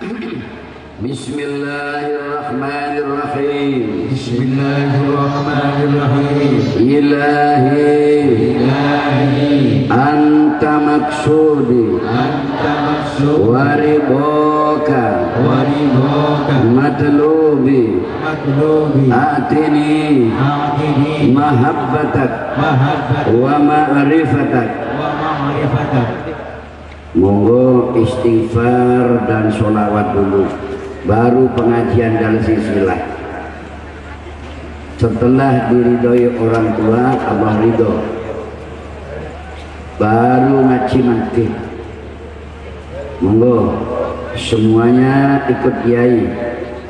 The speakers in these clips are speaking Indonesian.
Bismillahirrahmanirrahim. Bismillahirrahmanirrahim. Ilahi anta maksudi wariboka matlubi atini mahabbatak wa ma'rifatak. Monggo istighfar dan sholawat dulu, baru pengajian dan silsilah. Setelah diridhoi orang tua, Allah ridho, baru ngaji nanti. Monggo semuanya ikut kiai.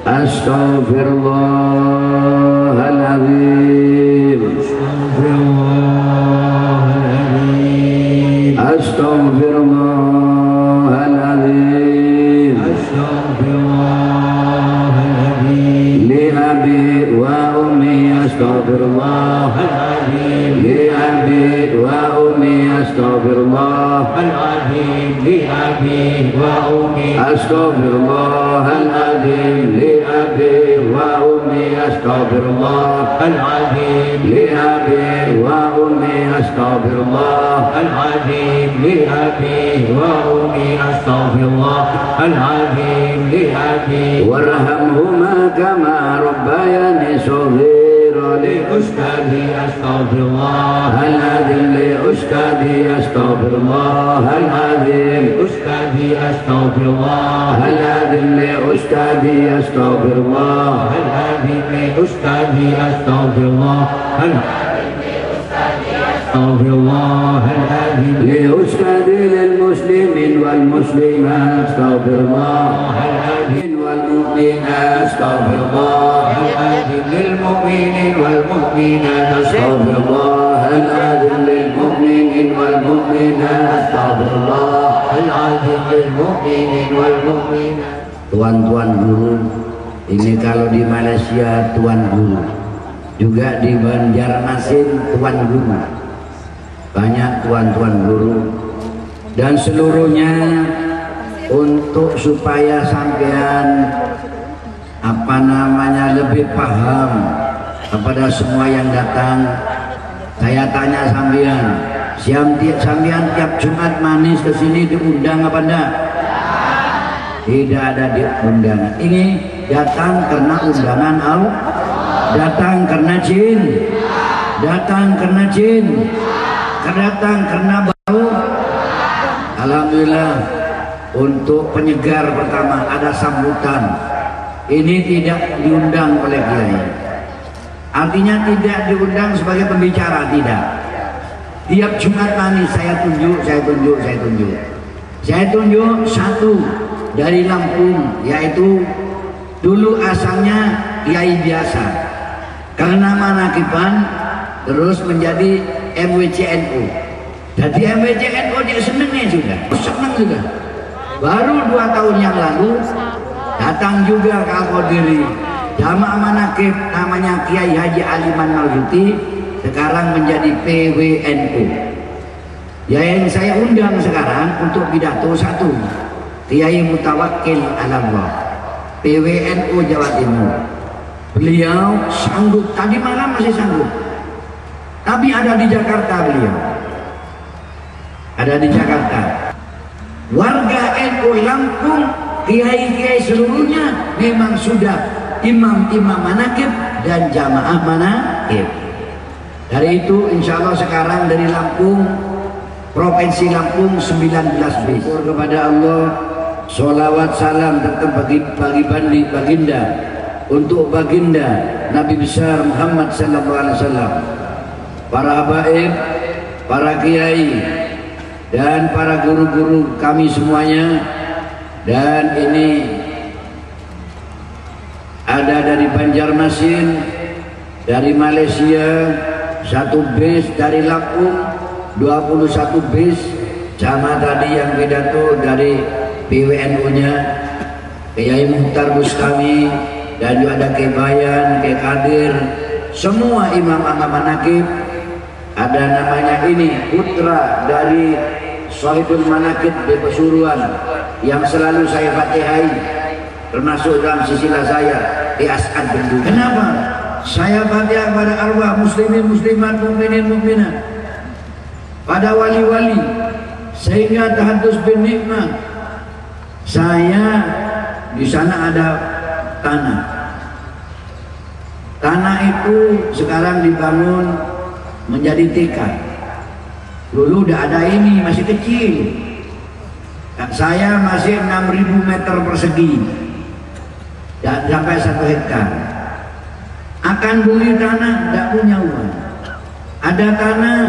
Astaghfirullahaladzim, astaghfirullahaladzim, astaghfirullahaladzim, astaghfirullahaladzim. Li abi wa ummi astaghfirullahaladzim, li abi wa ummi astaghfirullahaladzim, li abi wa ummi astaghfirullahaladzim, li abi wa ummi astaghfirullahaladzim, li abi wa ummi astaghfirullahaladzim, li abi wa ummi astaghfirullahaladzim, li abi warhamhuma kama rabbayani shaghira. Li ustadi astaghfirullahaladzim, li ustadi astaghfirullahaladzim, ustadi astaghfirullahaladzim, li ustadi astaghfirullahaladzim, li ustadi astaghfirullahaladzim, li ustadi lil muslimin wal muslimat astaghfirullahaladzim, wal mu'minat astaghfirullahaladzim, lil mu'minin wal mu'minat astaghfirullahaladzim, lil mu'minin wal mu'minat astaghfirullahaladzim, lil mu'minin wal mu'minat. Tuan-tuan guru, ini kalau di Malaysia tuan guru, juga di Banjarmasin tuan guru, banyak tuan-tuan guru, dan seluruhnya untuk supaya sampean lebih paham kepada semua yang datang. Saya tanya sampean tiap Jumat manis ke sini diundang apa enggak? Tidak ada diundang. Ini datang karena undangan Allah, datang karena jin, datang karena jin, datang karena bau. Alhamdulillah, untuk penyegar pertama ada sambutan. Ini tidak diundang oleh kiai. Artinya tidak diundang sebagai pembicara, tidak. Tiap Jumat manis saya tunjuk satu dari Lampung, yaitu dulu asalnya kiai biasa, karena manakiban terus menjadi MWCNU. Jadi MWCNU dia senang sudah. Baru 2 tahun yang lalu datang juga ke Al-Qadiri, jamaah manakib namanya Kiai Haji Aliman Mauluti, sekarang menjadi PWNU. Ya, yang saya undang sekarang untuk pidato satu, Kiai Mutawakkil Alallah, PWNU Jawa Timur. Beliau sanggup, tadi malam masih sanggup, tapi ada di Jakarta beliau. Ada di Jakarta. Warga NU Lampung, kiai-kiai seluruhnya memang sudah imam-imam manakib dan jamaah manakib. Dari itu insya Allah sekarang dari Lampung, Provinsi Lampung 19 bis. Kepada Allah, sholawat salam tetap bagi baginda, untuk baginda Nabi besar Muhammad SAW, para habaib, para kiai, dan para guru-guru kami semuanya. Dan ini ada dari Banjarmasin, dari Malaysia 1 bis, dari Lampung 21 bis, sama tadi yang pidato dari PWNU-nya Kiai Muhtar Bustami, dan juga ada Kiai Bayan, Kiai Kadir, semua imam-imam manakib. Ada namanya ini putra dari Sohibul Manakib di Pasuruan yang selalu saya fatihai, termasuk dalam sisilah saya di As'ad bin Duda. Kenapa? Saya Fatihah pada arwah muslimin muslimat mukminin mukminat, pada wali-wali, sehingga tahadus bin nikmat. Saya di sana ada tanah. Tanah itu sekarang dibangun menjadi TK. Dulu udah ada ini, masih kecil. Saya masih 6.000 meter persegi dan sampai 1 hektar. Akan beli tanah, tidak punya uang. Ada tanah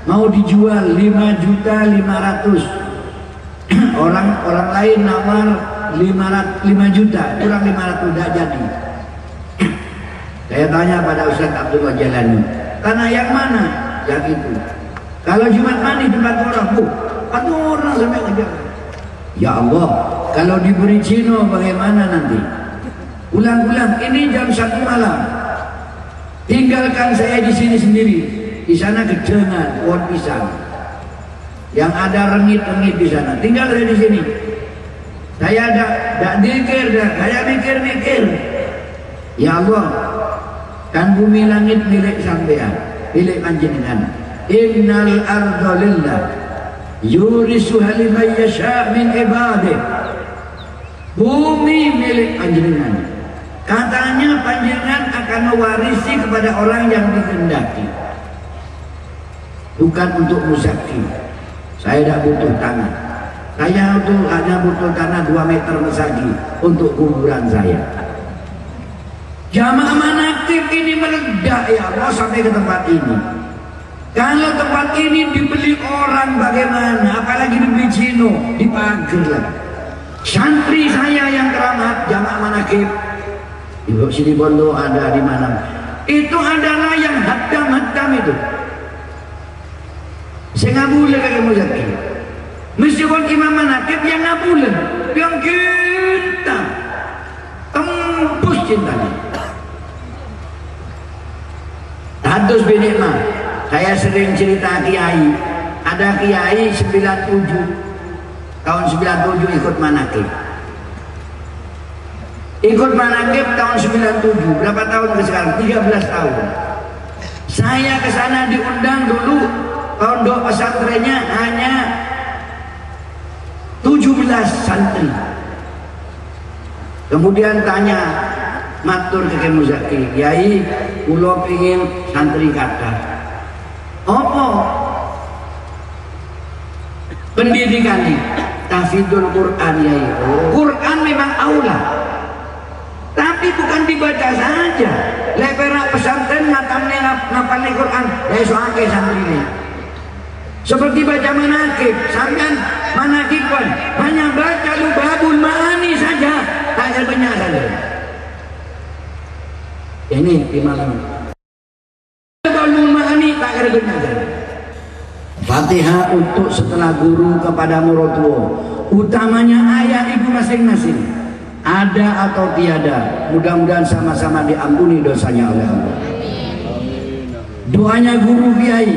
mau dijual 5.500.000. Orang lain nawar 5 juta, kurang 500, tidak jadi. Saya tanya pada Ustaz Abdullah Jalani, tanah yang mana? Yang itu. Kalau Jumat mandi tempat orang, orang sampai kerja. Ya Allah, kalau diberi Cino bagaimana nanti? Ulang-ulang, ini jam 1 malam. Tinggalkan saya di sini sendiri. Di sana gedengan, pohon pisang. Yang ada rengit-rengit di sana. Tinggal saya di sini. Saya tidak mikir, saya mikir. Ya Allah, kan bumi langit milik sampean, milik panjenengan. Innal arda lillah yurisuha liman yasha' min ibadih. Bumi milik panjenengan. Katanya panjenengan akan mewarisi kepada orang yang dikehendaki. Bukan untuk muzaki. Saya tidak butuh tanah. Saya itu hanya butuh tanah 2 meter persegi untuk kuburan saya. Jamaah manakib ini meledak ya Allah sampai ke tempat ini. Kalau tempat ini dibeli orang bagaimana? Apalagi dibeli Cino, dipager lah. Santri saya yang keramat, jamaah manakib di sini Bondo ada di mana? Itu adalah yang hatam itu. Saya ngabulin kagak muzaki. Meskipun imam manakib yang ngabulin, yang kita tembus cintanya. Hadus bin Nikmah. Saya sering cerita kiai. Ada kiai 97, tahun 97 ikut manakib. Ikut manakib tahun 97. Berapa tahun ke sekarang? 13 tahun. Saya ke sana diundang dulu. Pondok pesantrennya hanya 17 santri. Kemudian tanya matur ke Muzaki, Kiai, kula pengin santri kathah. Apa? Pendidikan ini tahfidzul Quran ya. Quran memang aula. Tapi bukan dibaca saja. Leperak pesantren ngatamne ngapalne Quran, ya iso akeh santrine. Seperti baca manakib, sampean manakib pun hanya baca lubabul ma'ani saja, tak ada banyak saja. Ini imam. Lubabul ma'ani tak ada banyak saja. Fatihah untuk setelah guru kepada murid tua. Utamanya ayah ibu masing-masing. Ada atau tiada, mudah-mudahan sama-sama diampuni dosanya oleh Allah. Doanya guru kiai,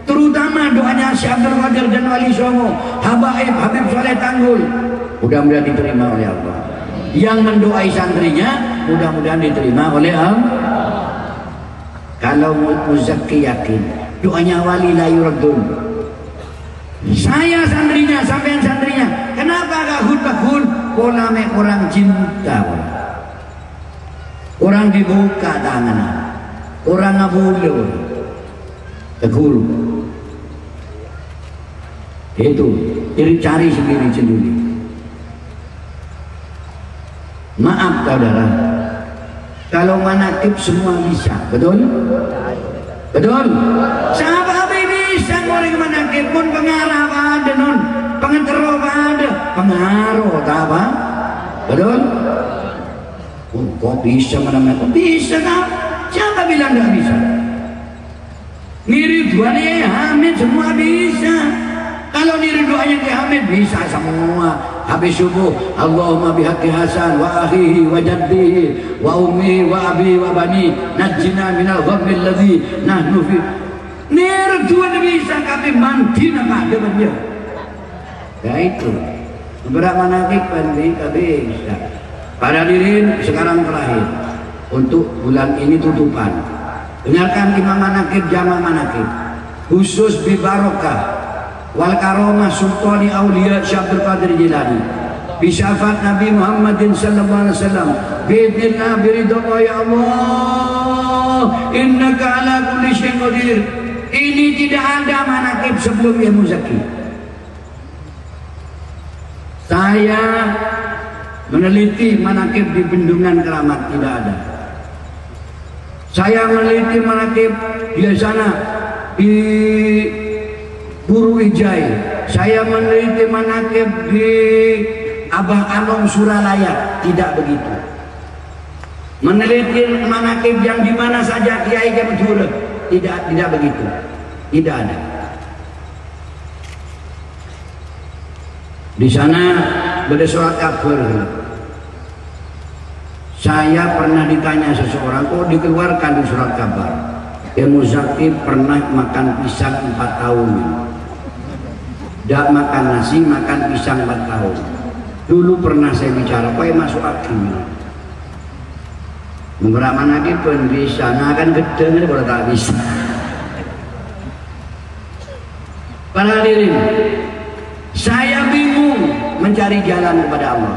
terutama doanya Syekh Abdul Qadir dan Wali Songo, Habib Soleh Tanggul, mudah-mudahan diterima oleh Allah. Yang mendoai santrinya, mudah-mudahan diterima oleh Allah. Kalau muzaki yakin, doanya wali la yuradun. Saya santrinya, sampean santrinya, kenapa gak hud? Pola me orang cinta, orang dibuka tangan, orang ngabulu, tegul. Itu cari sendiri. Maaf saudara, kalau manakib semua bisa, betul? Betul? Siapa bisa ngoreng manakib pun pengarah ada non, pengetero ada, pengaruh apa? Betul? Oh, kok bisa mana-mana? Bisa tak? Siapa bilang nggak bisa? Mirip doanya Hamid semua bisa. Kalau niru doanya ke Hamid bisa semua. Habis subuh, Allahumma bihaqqi Hasan wa akhihi wa jaddihi wa ummi wa abi wa bani najjina minal ghammi alladzi nahnu fi. Niru doanya bisa, tapi mandi nak ada dia. Ya itu. Beberapa manakib tapi para hadirin sekarang terakhir untuk bulan ini tutupan. Dengarkan 5 manakib jama' manakib khusus bi barokah wal karomah sultani auliya Syekh Abdul Qadir Jilani bi syafaat Nabi Muhammadin sallallahu alaihi wasallam biidznillah biridha ya Allah innaka ala kulli syai'in qadir. Ini tidak ada manakib sebelum ilmu zaki. Saya meneliti manakib di Bendungan Keramat, tidak ada. Saya meneliti manakib di sana di Buru Wijai. Saya meneliti manakib di Abah Along Suralaya, tidak begitu. Meneliti manakib yang di mana saja Kiai Kemjur, tidak begitu, tidak ada. Di sana ada surat kabar. Saya pernah ditanya seseorang, kok dikeluarkan di surat kabar? Ilmu Zaki pernah makan pisang 4 tahun. Tidak makan nasi, makan pisang 4 tahun. Dulu pernah saya bicara, kok masuk akal. Beberapa lagi pun di sana kan gede, kalau tak bisa. Para hadirin, saya bingung mencari jalan kepada Allah.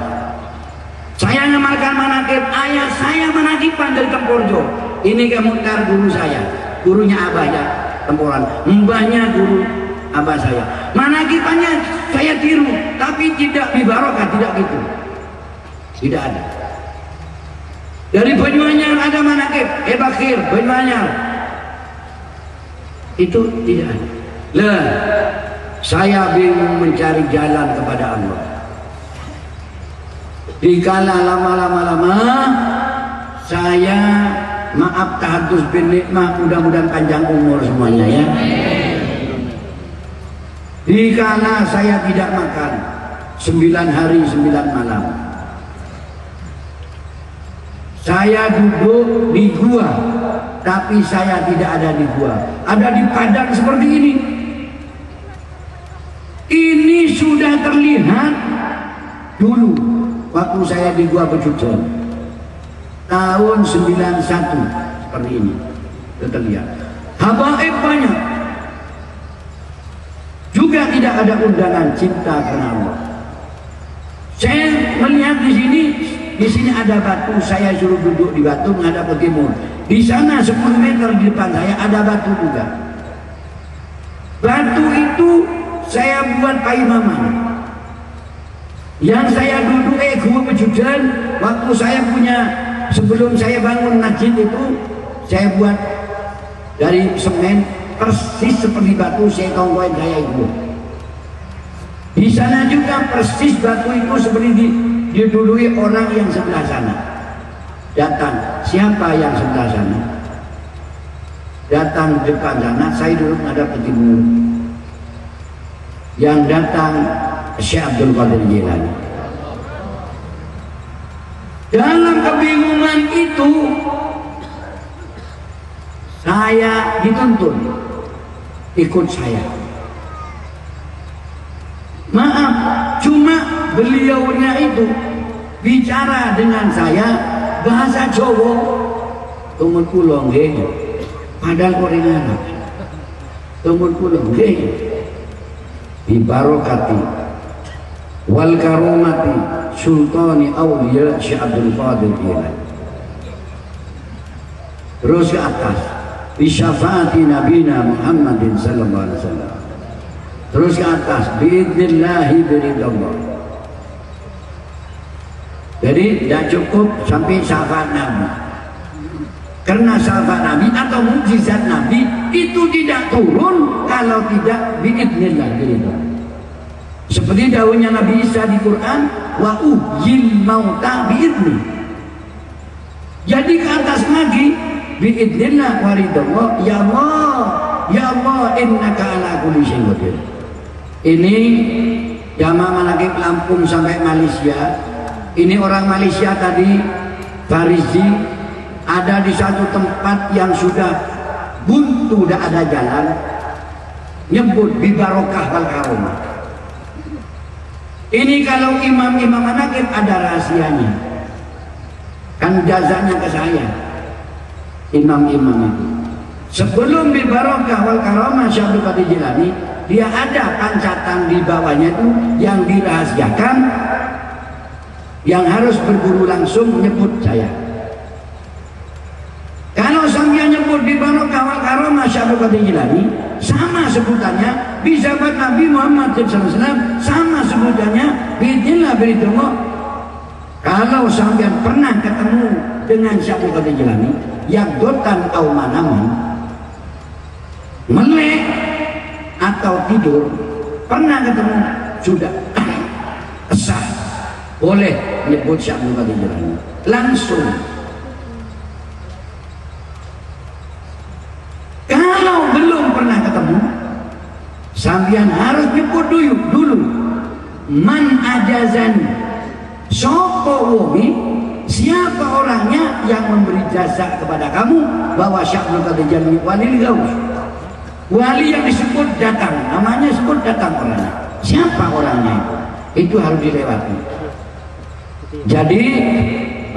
Saya ngamalkan manakib ayah saya manakiban dari Temporjo. Ini Kemutar guru saya, gurunya abah ya Temporan, mbahnya guru abah saya. Manakibannya saya tiru, tapi tidak bibarokah, tidak gitu, tidak ada. Dari Banyuanyar ada manakib, Bakir Banyuanyar itu tidak ada. Lah, saya bingung mencari jalan kepada Allah. Dikala lama-lama saya maaf tahadus bin nikmah, mudah-mudahan panjang umur semuanya ya. Dikala saya tidak makan 9 hari 9 malam, saya duduk di gua, tapi saya tidak ada di gua, ada di padang seperti ini. Ini sudah terlihat dulu waktu saya di Gua Bejujon tahun 91 seperti ini, sudah terlihat. Habaib banyak, juga tidak ada undangan cinta karena Allah. Saya melihat di sini ada batu, saya suruh duduk di batu menghadap ke timur. Di sana 10 meter di depan saya ada batu juga. Batu itu saya buat paimaman. Yang saya duduk Gua Bejujon, waktu saya punya, sebelum saya bangun masjid itu, saya buat dari semen persis seperti batu, saya tonggoin saya itu. Di sana juga persis batu itu seperti diduduki orang yang sebelah sana. Datang, siapa yang sebelah sana? Datang depan sana, saya duduk menghadap ke timur. Yang datang Syekh Abdul Qadir Jilani. Dalam kebingungan itu saya dituntun ikut saya. Maaf, cuma beliaunya itu bicara dengan saya bahasa Jawa. Tumun kula nggih, padahal orang Arab. Tumun kula nggih, bi barokati wal karomati sultani auliya Syekh Abdul Qadir Jilani. Terus ke atas, bi syafaati nabina Muhammadin sallallahu alaihi wasallam. Terus ke atas, biidznillah biridallah. Jadi tidak cukup sampai syafaat Nabi, karena syafaat Nabi atau mukjizat Nabi itu tidak turun kalau tidak biidznillah biridallah. Seperti daunnya Nabi Isa di Quran, wa uhyil mauta biidzni. Jadi ke atas lagi, biidznillah waridallah, ya Allah innaka ala kulli syai'in qadir. Ini jamaah manakib Lampung sampai Malaysia. Ini orang Malaysia tadi, Farizi, ada di satu tempat yang sudah buntu, tidak ada jalan, nyebut bi barokah wal karomah. Ini kalau imam-imam manaqib ada rahasianya. Kan jazanya ke saya. Imam-imam itu. Sebelum di Barokah wal Karamah Syekh Abdul Qadir Jilani, dia ada pancatan di bawahnya itu yang dirahasiakan, yang harus berburu langsung menyebut saya. Kalau sambil nyebut di Barokah wal Karamah Syekh Abdul Qadir Jilani, sama sebutannya di zaman Nabi Muhammad SAW, sama sebutannya bismillah beritahu. Kalau sampean pernah ketemu dengan Syekh Abdul Qadir Jilani yang dotan au manaman, melek atau tidur, pernah ketemu, sudah sah, boleh nyebut Syekh Abdul Qadir Jilani langsung. Kalau belum pernah ketemu, sampean harus nyebut dulu man ajazan, sopo wongi, siapa orangnya yang memberi jasa kepada kamu bahwa Syekh Abdul Qadir Jilani wali gaus. Wali yang disebut datang, namanya sebut datang orangnya. Siapa orangnya itu harus dilewati. Jadi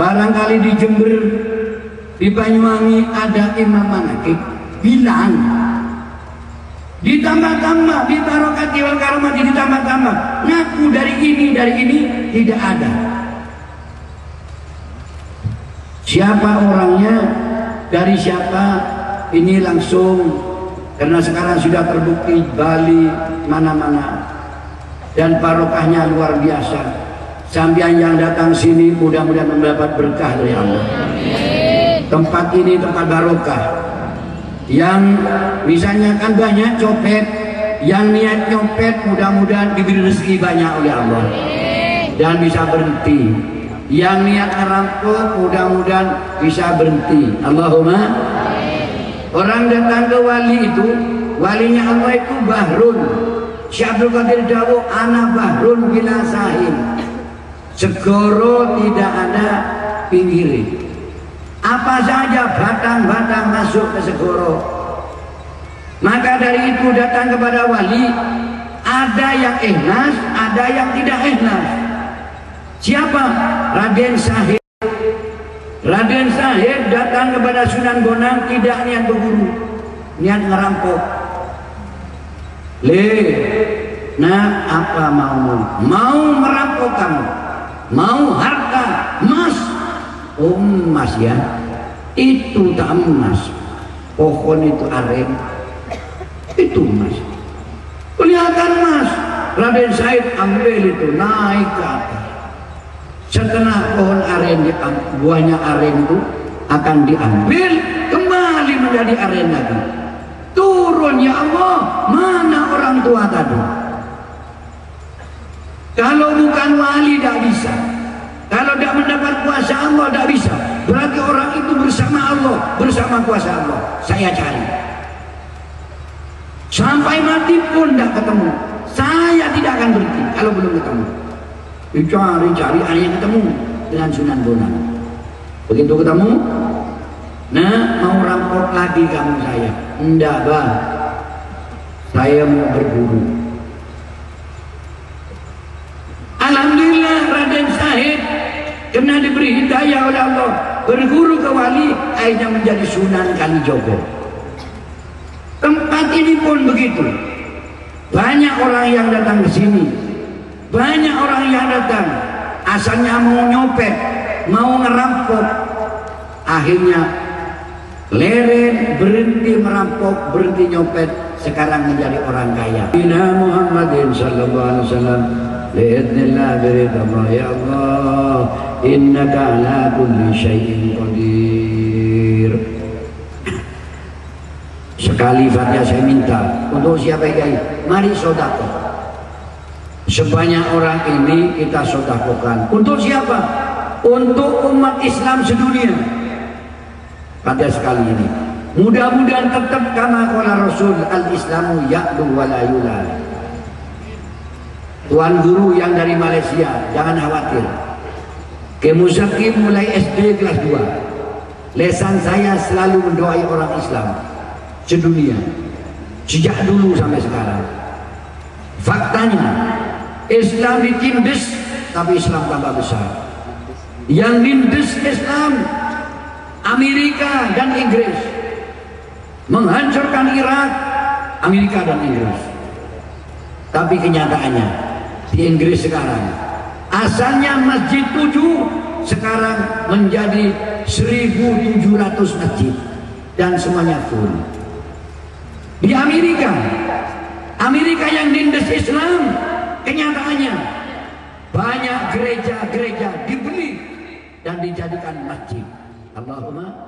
barangkali di Jember, di Banyuwangi ada imam manaqib, bilang ditambah-tambah, di Barokah wal Karamah ditambah-tambah, ngaku dari ini tidak ada. Siapa orangnya, dari siapa, ini langsung. Karena sekarang sudah terbukti Bali mana-mana dan barokahnya luar biasa. Sambian yang datang sini mudah-mudahan mendapat berkah dari Allah. Tempat ini tempat barokah. Yang misalnya kan banyak copet, yang niat nyopet mudah-mudahan diberi rezeki banyak oleh Allah dan bisa berhenti. Yang niat ngerampok mudah-mudahan bisa berhenti. Allahumma. Orang datang ke wali itu, walinya Allah itu bahrun. Syekh Abdul Qadir dawuh ana bahrun bila sahil. Segoro tidak ada pinggir. Apa saja batang-batang masuk ke segoro. Maka dari itu datang kepada wali, ada yang ikhlas, ada yang tidak ikhlas. Siapa? Raden Syahid. Raden Syahid datang kepada Sunan Bonang tidak niat berguru, niat ngerampok. Nah apa maumu? Mau merampok kamu? Mau harta emas? Oh emas ya, itu tak emas. Pohon itu aren, itu emas. Kelihatan emas. Raden Syahid ambil itu, naik ke atas. Setengah pohon aren, buahnya aren itu akan diambil kembali menjadi aren lagi. Turun, ya Allah, mana orang tua tadi? Kalau bukan wali tidak bisa. Kalau tidak mendapat kuasa Allah tidak bisa. Berarti orang itu bersama Allah, bersama kuasa Allah. Saya cari sampai mati pun tidak ketemu. Saya tidak akan berhenti kalau belum ketemu. Dicari-cari, akhirnya ketemu dengan Sunan Bonang. Begitu ketemu, nah mau rampok lagi kamu saya. Enggak bang, saya mau berburu. Alhamdulillah Raden Syahid karena diberi hidayah oleh Allah berguru ke wali, akhirnya menjadi Sunan Kalijogo. Tempat ini pun begitu. Banyak orang yang datang ke sini. Banyak orang yang datang asalnya mau nyopet, mau ngerampok, akhirnya leren, berhenti merampok, berhenti nyopet, sekarang menjadi orang kaya. Inna Muhammadin sallallahu alaihi wasallam biidznillah biridha ya Allah innaka ala kulli syai'in qadir. Sekali Fatihah saya minta untuk siapa yang mari sedekah. Sebanyak orang ini kita sedekahkan. Untuk siapa? Untuk umat Islam sedunia. Pada sekali ini mudah-mudahan tetap kama qala Rasul al-Islamu ya'lu wa la yulal. Tuan guru yang dari Malaysia jangan khawatir. Ke Muzaki mulai SD kelas 2. Lesan saya selalu mendoai orang Islam sedunia sejak dulu sampai sekarang. Faktanya Islam ditindes, tapi Islam tambah besar. Yang nindes Islam Amerika dan Inggris, menghancurkan Irak Amerika dan Inggris. Tapi kenyataannya di Inggris sekarang asalnya masjid 7 sekarang menjadi 1.700 masjid dan semuanya full. Di Amerika yang nindes Islam, kenyataannya banyak gereja-gereja dibeli dan dijadikan masjid. Allahumma